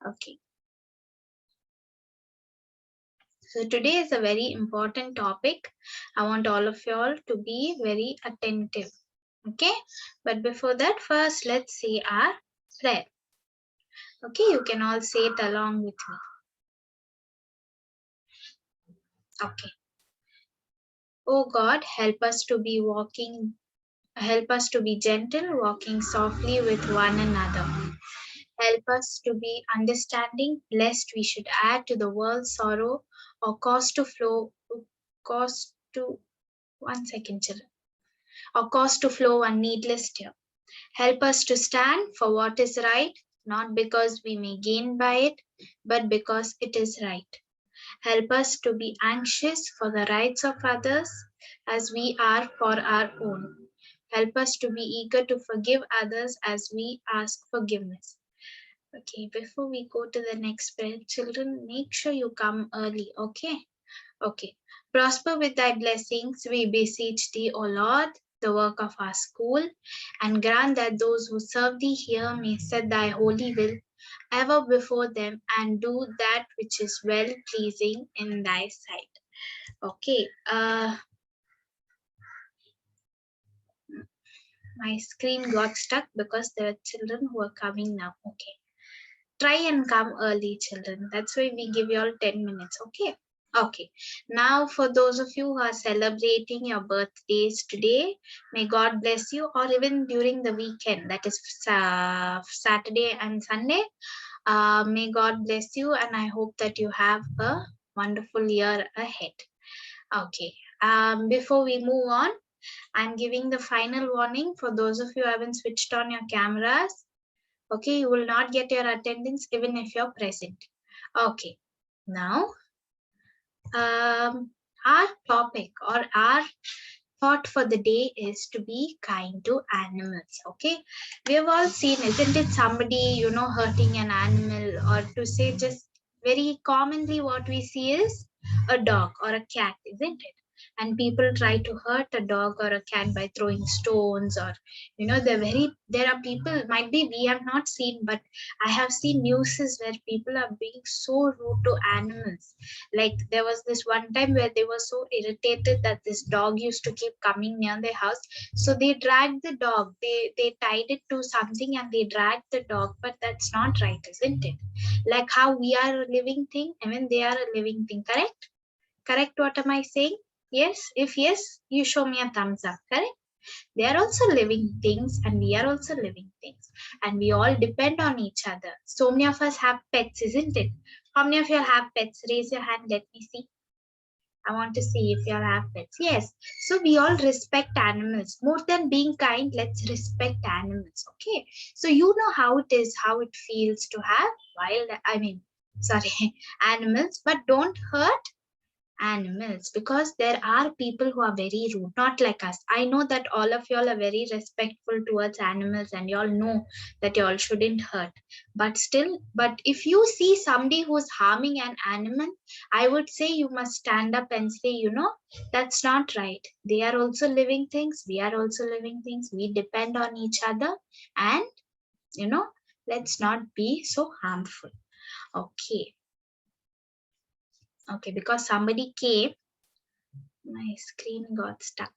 Okay. So today is a very important topic. I want all of you all to be very attentive. Okay. But before that, first let's say our prayer. Okay. You can all say it along with me. Okay. Oh God, help us to be gentle, walking softly with one another. Help us to be understanding, lest we should add to the world's sorrow or cause to, one second, children, or cause to flow one needless tear. Help us to stand for what is right, not because we may gain by it, but because it is right. Help us to be anxious for the rights of others as we are for our own. Help us to be eager to forgive others as we ask forgiveness. Okay, before we go to the next prayer, children, make sure you come early, okay? Okay. Prosper with thy blessings, we beseech thee, O Lord, the work of our school, and grant that those who serve thee here may set thy holy will ever before them and do that which is well pleasing in thy sight. Okay. My screen got stuck because there are children who are coming now. Okay. Try and come early, children. That's why we give you all 10 minutes. Okay. Okay, now for those of you who are celebrating your birthdays today, may God bless you, or even during the weekend, that is Saturday and Sunday. May God bless you, and I hope that you have a wonderful year ahead. Okay, before we move on, I'm giving the final warning for those of you who haven't switched on your cameras. Okay, you will not get your attendance even if you're present. Okay, now our topic or our thought for the day is to be kind to animals. Okay, we have all seen, isn't it, somebody hurting an animal, or to say just very commonly what we see is a dog or a cat, isn't it? And people try to hurt a dog or a cat by throwing stones, or there are people, might be we have not seen, but I have seen newses where people are being so rude to animals. Like there was this one time where they were so irritated that this dog used to keep coming near their house, so they dragged the dog, they tied it to something and they dragged the dog. But that's not right, isn't it? Like how we are a living thing, I mean they are a living thing. Correct, what am I saying? Yes, if yes, you show me a thumbs up. Correct. They are also living things and we are also living things, and we all depend on each other. So many of us have pets, isn't it? How many of you have pets? Raise your hand, let me see. I want to see if you all have pets. Yes. So we all respect animals. More than being kind, let's respect animals. Okay. So you know how it is, how it feels to have animals, but don't hurt animals, because there are people who are very rude, not like us. I know that all of y'all are very respectful towards animals and y'all know that y'all shouldn't hurt, but still, but if you see somebody who's harming an animal, I would say you must stand up and say, that's not right. They are also living things, we are also living things, we depend on each other, and let's not be so harmful. Okay. Okay, because somebody came, my screen got stuck.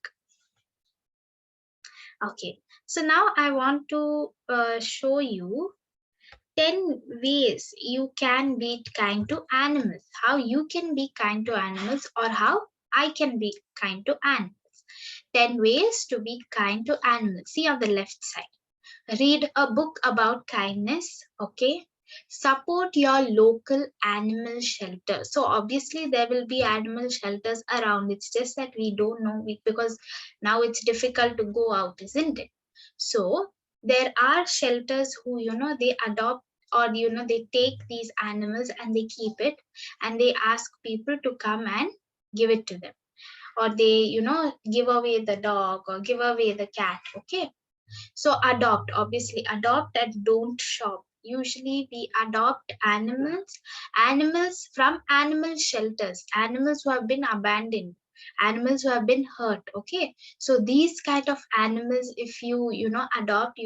Okay, so now I want to show you 10 ways you can be kind to animals, how you can be kind to animals, or how I can be kind to animals. 10 ways to be kind to animals. See on the left side. Read a book about kindness, okay? Support your local animal shelter. So obviously there will be animal shelters around. It's just that we don't know it because now it's difficult to go out, isn't it? So there are shelters who, they adopt, or they take these animals and they keep it, and they ask people to come and give it to them, or they give away the dog or give away the cat. Okay, so adopt, obviously adopt and don't shop. Usually we adopt animals from animal shelters, animals who have been abandoned, animals who have been hurt. Okay, so these kind of animals, if you adopt,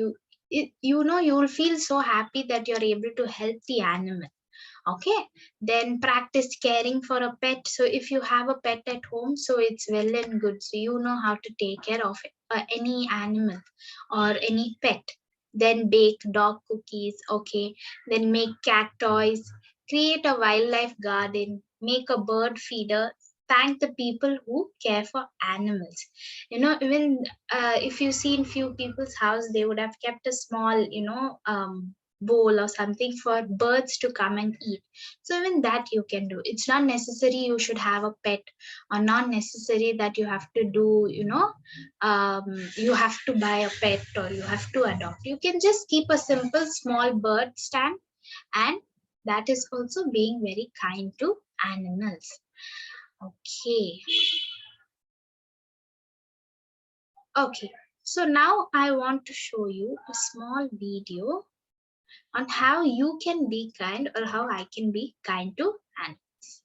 you know, you will feel so happy that you're able to help the animal. Okay, then practice caring for a pet. So if you have a pet at home, so it's well and good, so you know how to take care of it, any animal or any pet. Then bake dog cookies. Okay, then make cat toys, create a wildlife garden, make a bird feeder. Thank the people who care for animals. You know, even if you see in few people's house, they would have kept a small, bowl or something for birds to come and eat. So even that you can do. It's not necessary you should have a pet, or not necessary that you have to do, you have to buy a pet or you have to adopt. You can just keep a simple small bird stand, and that is also being very kind to animals. Okay. Okay. So now I want to show you a small video on how you can be kind, or how I can be kind to animals.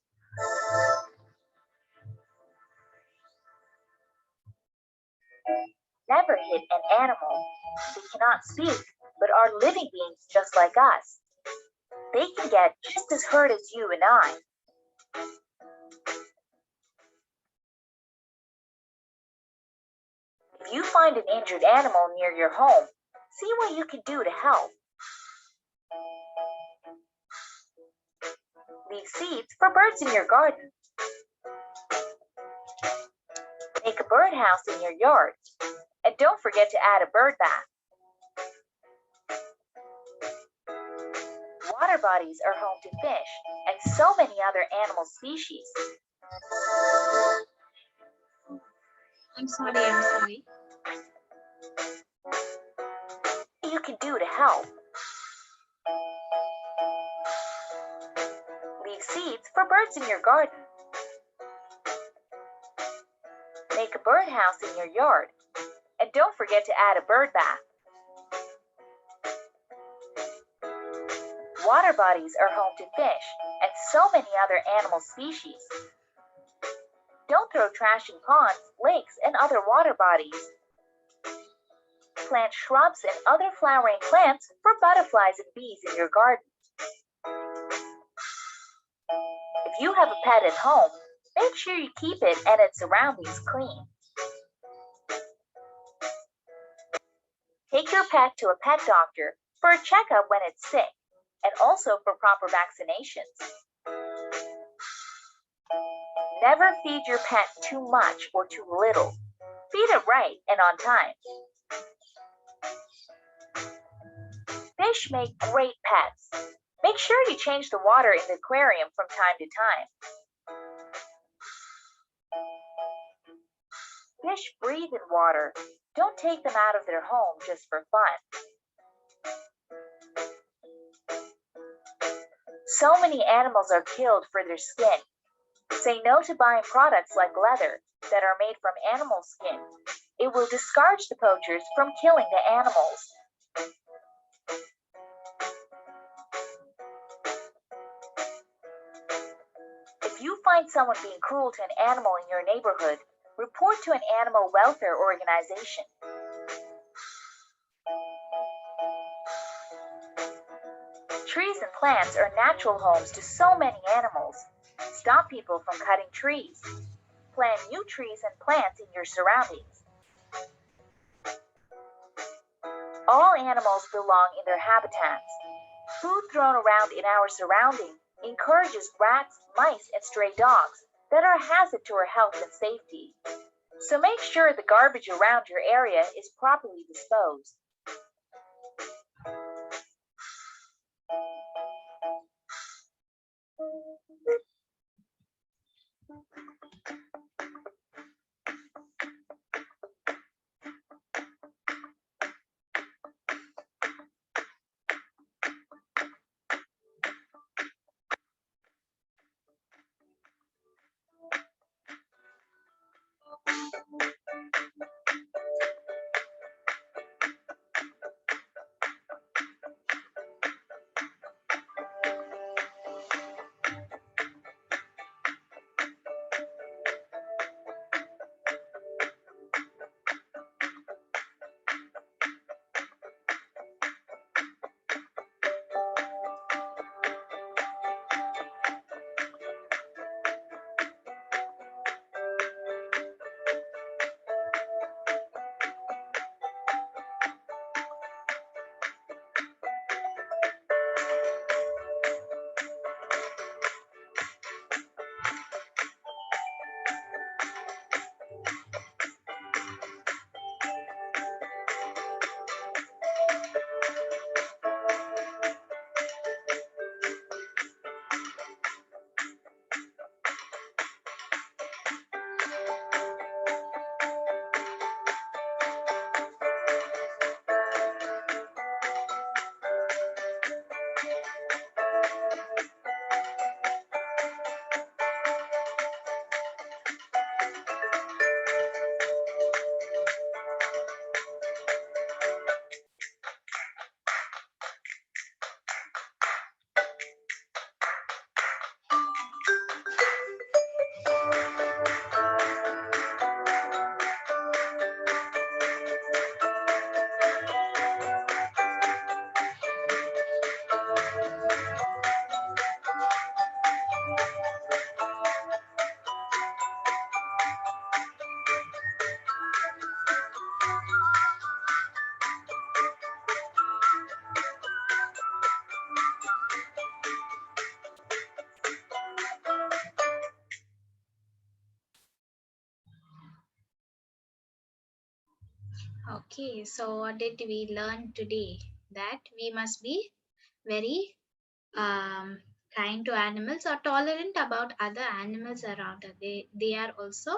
Never hit an animal. They cannot speak, but are living beings just like us. They can get just as hurt as you and I. If you find an injured animal near your home, see what you can do to help. Leave seeds for birds in your garden. Make a birdhouse in your yard. And don't forget to add a bird bath. Water bodies are home to fish and so many other animal species. I'm sorry. What you can do to help. Leave seeds for birds in your garden. Make a birdhouse in your yard. And don't forget to add a bird bath. Water bodies are home to fish and so many other animal species. Don't throw trash in ponds, lakes, and other water bodies. Plant shrubs and other flowering plants for butterflies and bees in your garden. If you have a pet at home, make sure you keep it and its surroundings clean. Take your pet to a pet doctor for a checkup when it's sick, and also for proper vaccinations. Never feed your pet too much or too little. Feed it right and on time. Fish make great pets. Make sure you change the water in the aquarium from time to time. Fish breathe in water. Don't take them out of their home just for fun. So many animals are killed for their skin. Say no to buying products like leather that are made from animal skin. It will discourage the poachers from killing the animals. If you find someone being cruel to an animal in your neighborhood, report to an animal welfare organization. Trees and plants are natural homes to so many animals. Stop people from cutting trees. Plant new trees and plants in your surroundings. All animals belong in their habitats. Food thrown around in our surroundings encourages rats, mice, and stray dogs that are a hazard to our health and safety. So make sure the garbage around your area is properly disposed. Okay, so what did we learn today? That we must be very kind to animals or tolerant about other animals around us. They are also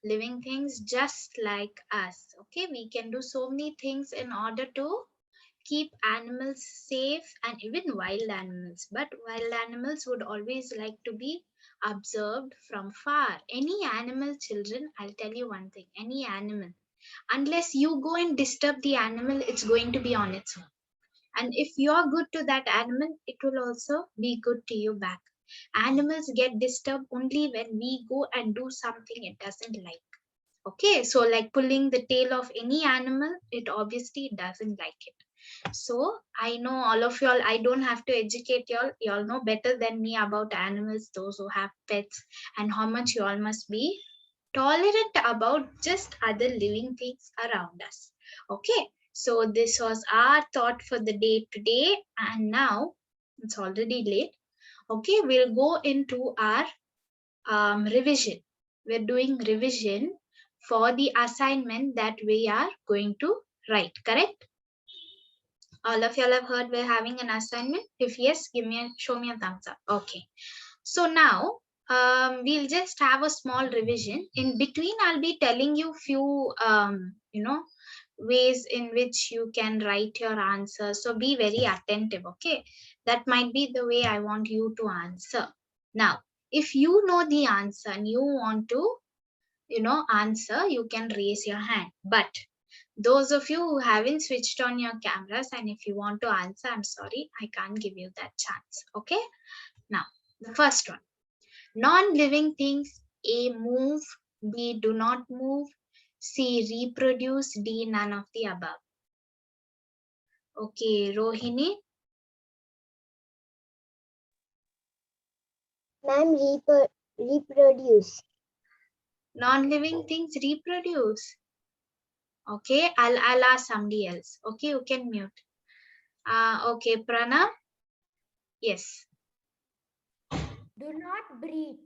living things just like us. Okay, we can do so many things in order to keep animals safe and even wild animals. But wild animals would always like to be observed from far. Any animal, children, I'll tell you one thing, any animal, unless you go and disturb the animal, it's going to be on its own. And if you're good to that animal, it will also be good to you back. Animals get disturbed only when we go and do something it doesn't like. Okay, so like pulling the tail of any animal, it obviously doesn't like it. So I know all of y'all, I don't have to educate y'all. Y'all know better than me about animals, those who have pets, and how much y'all must be tolerant about just other living things around us. Okay, so this was our thought for the day today, and now it's already late. Okay, we'll go into our revision. We're doing revision for the assignment that we are going to write, correct? All of y'all have heard we're having an assignment. If yes, show me a thumbs up. Okay, so now we'll just have a small revision. In between, I'll be telling you few ways in which you can write your answer. So be very attentive. Okay, that might be the way I want you to answer. Now, if you know the answer and you want to answer, you can raise your hand. But those of you who haven't switched on your cameras, and if you want to answer, I'm sorry, I can't give you that chance. Okay, now the first one. Non-living things: A, move; B, do not move; C, reproduce; D, none of the above. Okay, Rohini. Ma'am, reproduce. Non-living things reproduce. Okay, I'll ask somebody else. Okay, you can mute. Okay, Prana. Yes. Do not breathe.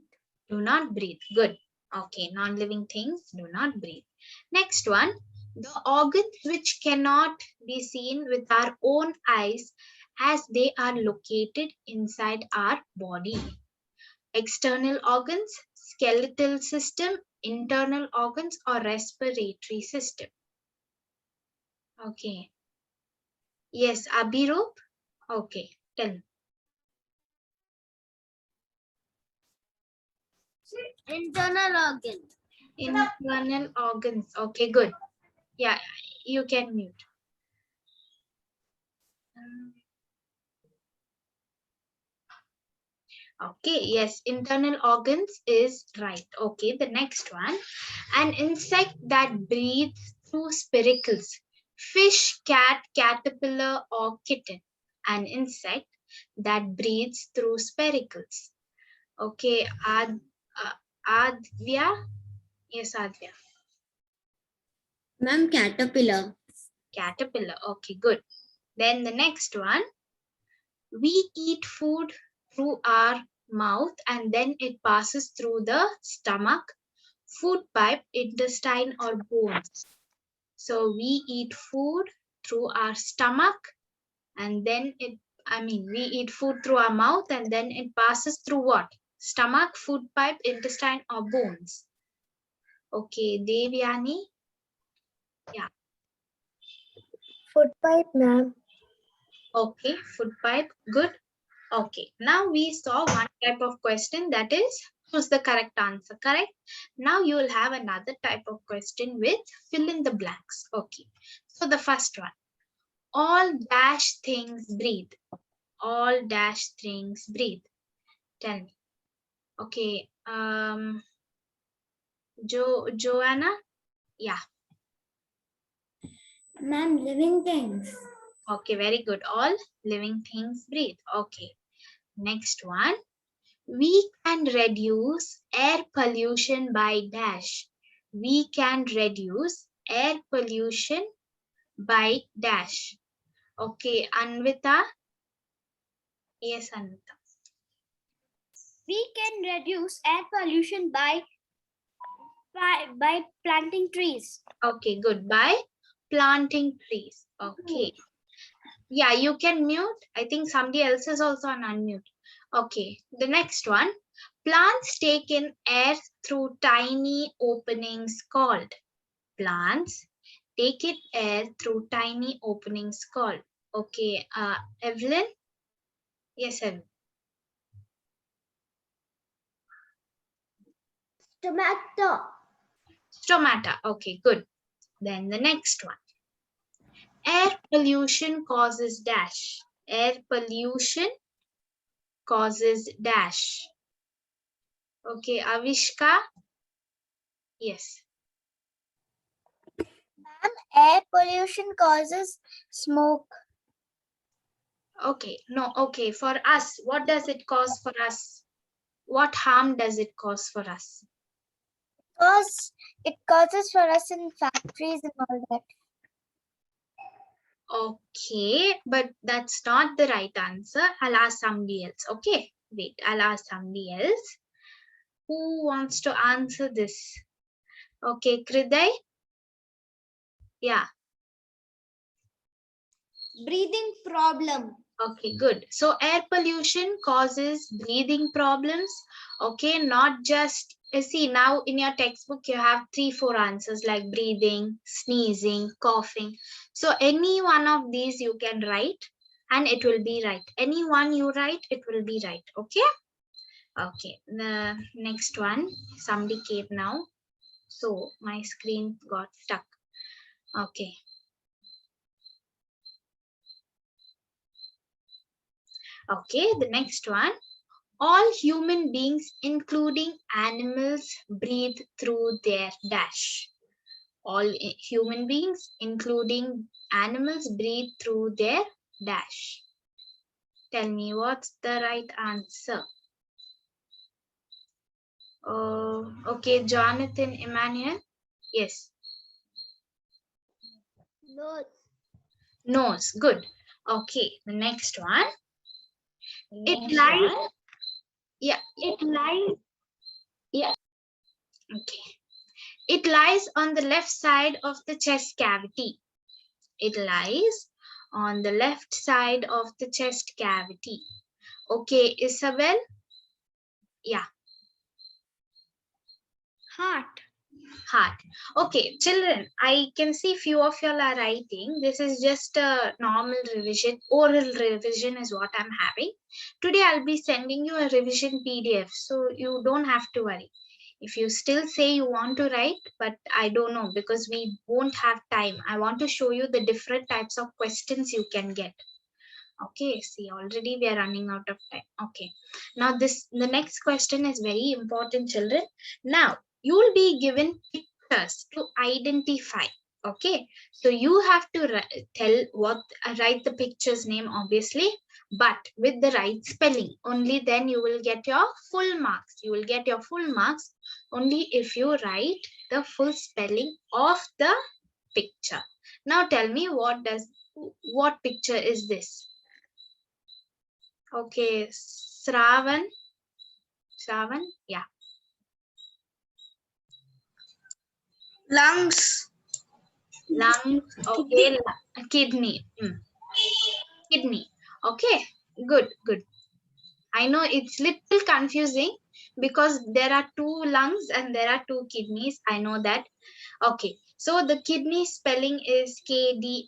Do not breathe. Good. Okay, non-living things do not breathe. Next one. The organs which cannot be seen with our own eyes as they are located inside our body. External organs, skeletal system, internal organs, or respiratory system. Okay. Yes, Abhirup. Okay, tell me. Internal organ. Internal organs. Okay, good. Yeah, you can mute. Okay, yes, internal organs is right. Okay, the next one. An insect that breathes through spiracles. Fish, cat, caterpillar, or kitten. An insect that breathes through spiracles. Okay, Advya? Yes, Advya. Ma'am, caterpillar. Caterpillar. Okay, good. Then the next one. We eat food through our mouth and then it passes through the stomach, food pipe, intestine, or bones. So we eat food through our stomach and then we eat food through our mouth and then it passes through what? Stomach, food pipe, intestine, or bones. Okay, Devyani. Yeah. Food pipe, ma'am. Okay, food pipe. Good. Okay, now we saw one type of question, that is choose the correct answer, correct? Now you will have another type of question with fill in the blanks. Okay, so the first one, all dash things breathe. All dash things breathe. Tell me. Okay, Joanna? Yeah, Ma'am, living things. okay, very good. All living things breathe. Okay, next one. We can reduce air pollution by dash. We can reduce air pollution by dash. Okay, Anvita. Yes, Anvita. We can reduce air pollution by planting trees. Okay, good. By planting trees. Okay. Yeah, you can mute. I think somebody else is also on unmute. Okay, the next one. Plants take in air through tiny openings called. Plants take in air through tiny openings called. Okay, Evelyn? Yes, Evelyn. Tomato. Stomata. Okay, good. Then the next one. Air pollution causes dash. Air pollution causes dash. Okay, Avishka? Yes. Air pollution causes smoke. Okay, no, okay. For us, what does it cause for us? What harm does it cause for us? Because it causes for us in factories and all that. Okay, but that's not the right answer. I'll ask somebody else. Okay, wait, I'll ask somebody else. Who wants to answer this? Okay, Kriday? Yeah, Breathing problem. okay, good. So air pollution causes breathing problems. Okay, not just, see, now in your textbook, you have 3-4 answers like breathing, sneezing, coughing. So any one of these you can write and it will be right. Any one you write, it will be right. Okay. Okay, the next one, somebody came now. So my screen got stuck. Okay. Okay, the next one. All human beings, including animals, breathe through their dash. All human beings, including animals, breathe through their dash. Tell me what's the right answer. Okay, Jonathan Emmanuel. Yes. Nose. Nose. Good. Okay, the next one. It lies. Yeah. It lies. Yeah. Okay. It lies on the left side of the chest cavity. It lies on the left side of the chest cavity. Okay, Isabel? Yeah, Heart. heart. Okay, children, I can see few of y'all are writing. This is just a normal revision. Oral revision is what I'm having. Today I'll be sending you a revision PDF, so you don't have to worry. If you still say you want to write, but I don't know because we won't have time. I want to show you the different types of questions you can get. Okay, see, already we are running out of time. Okay, now the next question is very important, children. Now you will be given pictures to identify. Okay, so you have to write the picture's name, obviously, but with the right spelling. Only then you will get your full marks. You will get your full marks only if you write the full spelling of the picture. Now tell me, what picture is this? Okay, Shravan, yeah. Lungs. Lungs, okay, kidney, kidney. Okay, good, good. I know it's little confusing because there are 2 lungs and there are 2 kidneys. I know that. Okay, so the kidney spelling is KDNEYS.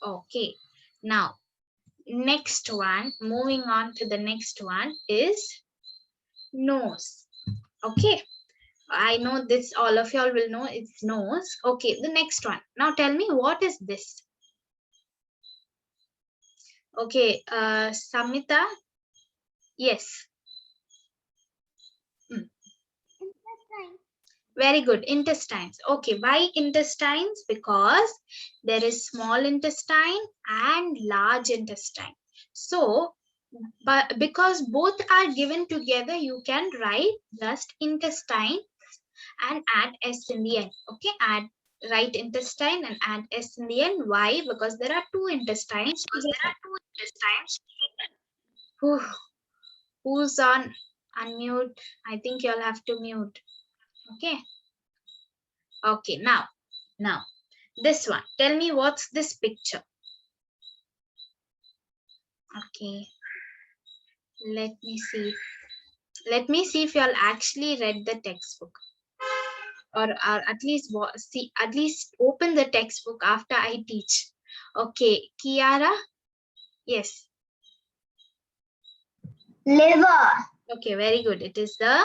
Okay, now next one, moving on to the next one is nose. Okay. I know this, all of y'all will know it's nose. Okay, the next one. Now tell me, what is this? Okay, Samita. Yes. Very good. Intestines. Okay, why intestines? Because there is small intestine and large intestine. So, but because both are given together, you can write just intestine and add S in the end. Okay, add right intestine and add S in the end. Why? Because there are 2 intestines. Who's on unmute? I think you'll have to mute. Okay. Okay, now This one. Tell me what's this picture. Okay. Let me see. Let me see if you all actually read the textbook. Or at least see, at least open the textbook after I teach. Okay, Kiara. Yes. Liver. Okay, very good. It is the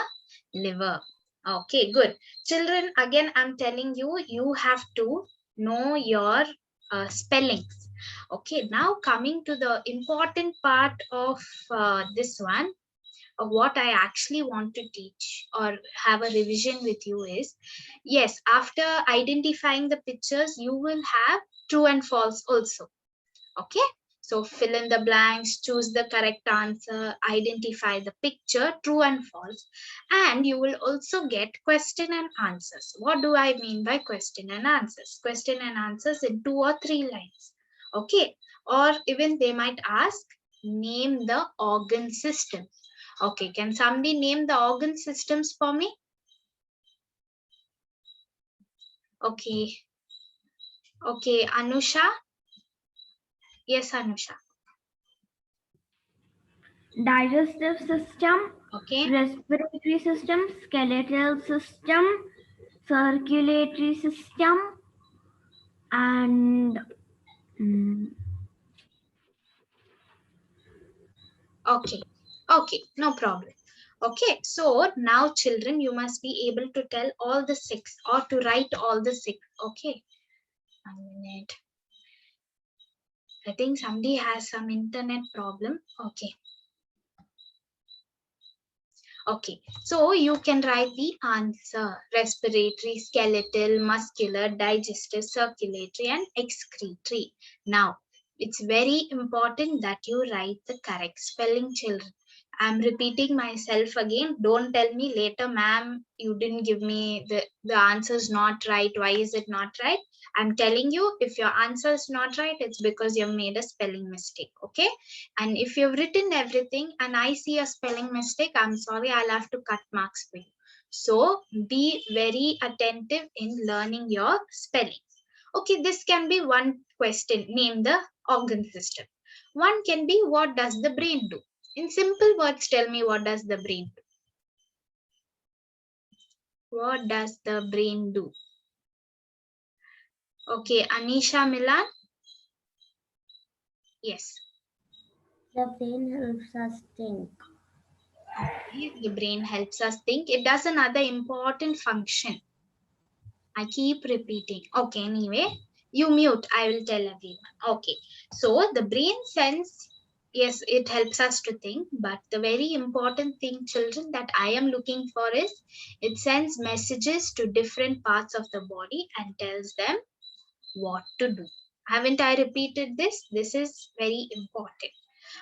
liver. Okay, good. Children, again, I'm telling you, you have to know your spellings. Okay, now coming to the important part of this one, of what I actually want to teach or have a revision with you is, yes, after identifying the pictures, you will have true and false also. Okay, so fill in the blanks, choose the correct answer, identify the picture, true and false. And you will also get question and answers. What do I mean by question and answers? Question and answers in 2 or 3 lines. Okay, or even they might ask, name the organ system. Okay, can somebody name the organ systems for me? Okay. Okay, Anusha. Yes, Anusha. Digestive system, Okay. respiratory system, skeletal system, circulatory system, and Okay. Okay, no problem. Okay, so now children, you must be able to tell all the 6 or to write all the 6. Okay. 1 minute. I think somebody has some internet problem. Okay. Okay, so you can write the answer: respiratory, skeletal, muscular, digestive, circulatory, and excretory. Now, it's very important that you write the correct spelling, children. I'm repeating myself again. Don't tell me later, ma'am, you didn't give me the answer's not right. Why is it not right? I'm telling you, if your answer is not right, it's because you've made a spelling mistake. Okay. And if you've written everything and I see a spelling mistake, I'm sorry, I'll have to cut marks for you. So be very attentive in learning your spelling. Okay, this can be one question, name the organ system. One can be, what does the brain do? In simple words, tell me, what does the brain do? What does the brain do? Okay, Anisha Milan. Yes. the brain helps us think. Okay, the brain helps us think. It does another important function. I keep repeating. Okay, anyway, you mute. I will tell everyone. Okay, so the brain sense, yes, it helps us to think, but the very important thing, children, that I am looking for is it sends messages to different parts of the body and tells them what to do. Haven't I repeated this? This is very important.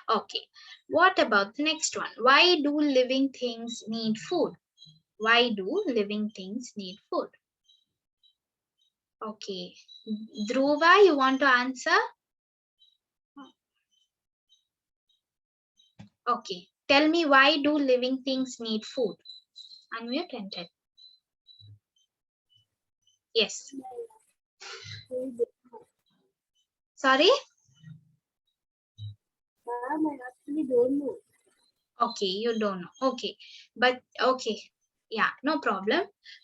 Okay, what about the next one? Why do living things need food? Why do living things need food? Okay. Dhruva, you want to answer? Okay. Tell me, why do living things need food? Unmute and tell. Yes. Sorry? Ma'am, I actually don't know. Okay, you don't know. Okay. But okay. Yeah, no problem.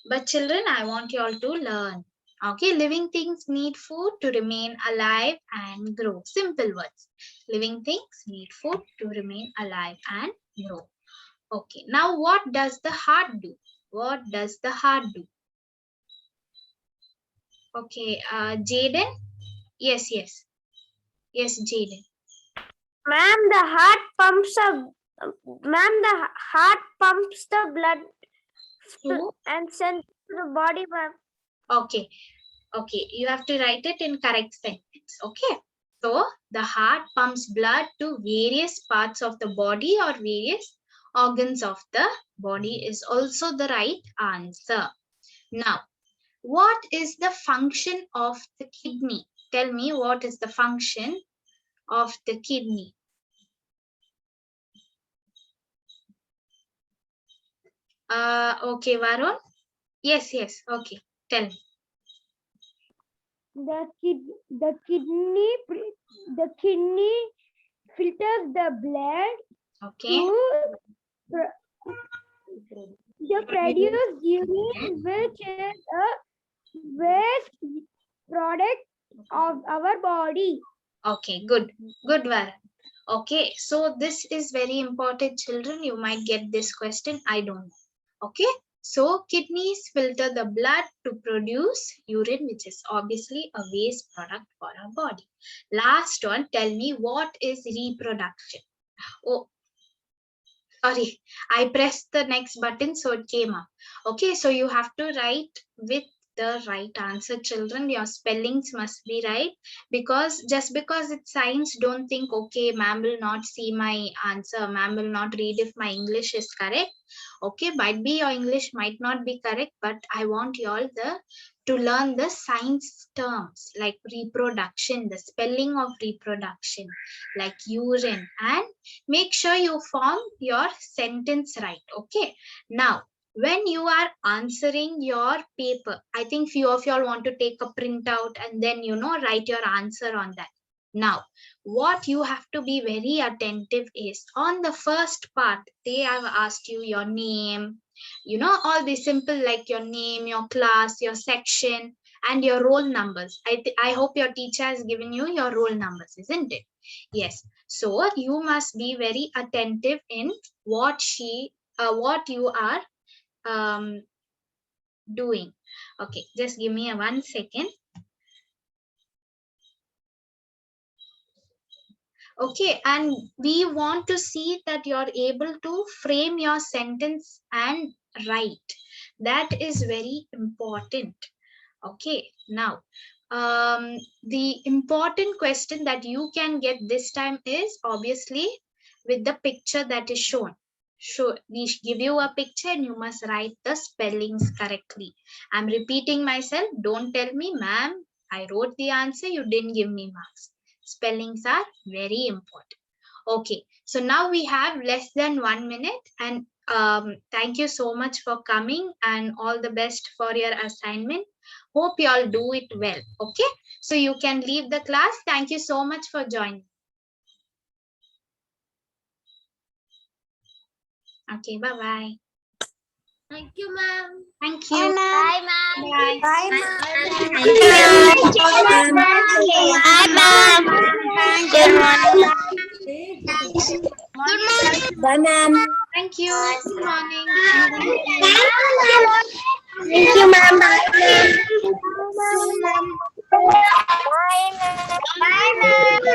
But children, I want you all to learn. Okay, living things need food to remain alive and grow. Simple words. Living things need food to remain alive and grow. Okay, now what does the heart do? What does the heart do? Okay, Jaden? Yes, yes. Yes, Jaden. Ma'am, the heart pumps the blood and sends to the body, ma'am. Okay, okay. You have to write it in correct sentence. Okay. So, the heart pumps blood to various parts of the body or various organs of the body is also the right answer. Now, what is the function of the kidney? Tell me, what is the function of the kidney? Okay, Varun? Yes, yes. Okay, tell me. the kidney filters the blood Okay. to produce urine, which is a waste product of our body. Okay, good. Good, Varan. Okay, so this is very important, children. You might get this question. I don't know. Okay, so kidneys filter the blood to produce urine, which is obviously a waste product for our body. Last one, tell me what is reproduction? Oh, sorry, I pressed the next button, so it came up. Okay, so you have to write with the right answer, children. Your spellings must be right, because just because it's science, don't think, okay, ma'am will not see my answer, ma'am will not read if my English is correct. Okay, might be your English might not be correct, but I want you all to learn the science terms like reproduction, the spelling of reproduction, like urine, and make sure you form your sentence right. Okay, now when you are answering your paper, I think few of y'all want to take a printout and then write your answer on that. Now what you have to be very attentive is, on the first part they have asked you your name, all the simple like your name, your class, your section, and your roll numbers. I hope your teacher has given you your roll numbers, isn't it? Yes. So you must be very attentive in what you are doing. Okay, just give me 1 second. Okay, and we want to see that you're able to frame your sentence and write. That is very important. Okay, now the important question that you can get this time is obviously with the picture that is shown. So we give you a picture and you must write the spellings correctly. I'm repeating myself. Don't tell me, ma'am, I wrote the answer, you didn't give me marks. Spellings are very important. Okay, so now we have less than 1 minute, and thank you so much for coming and all the best for your assignment. Hope you all do it well. Okay, so you can leave the class. Thank you so much for joining. Okay, bye-bye. Thank you, ma'am. Thank you. Bye, ma'am. Bye. Bye, ma'am. Bye, ma'am. Good morning. Bye, ma'am. Thank you. Good morning. Thank you, ma'am. Bye, ma'am. Bye, ma'am. Bye, ma'am.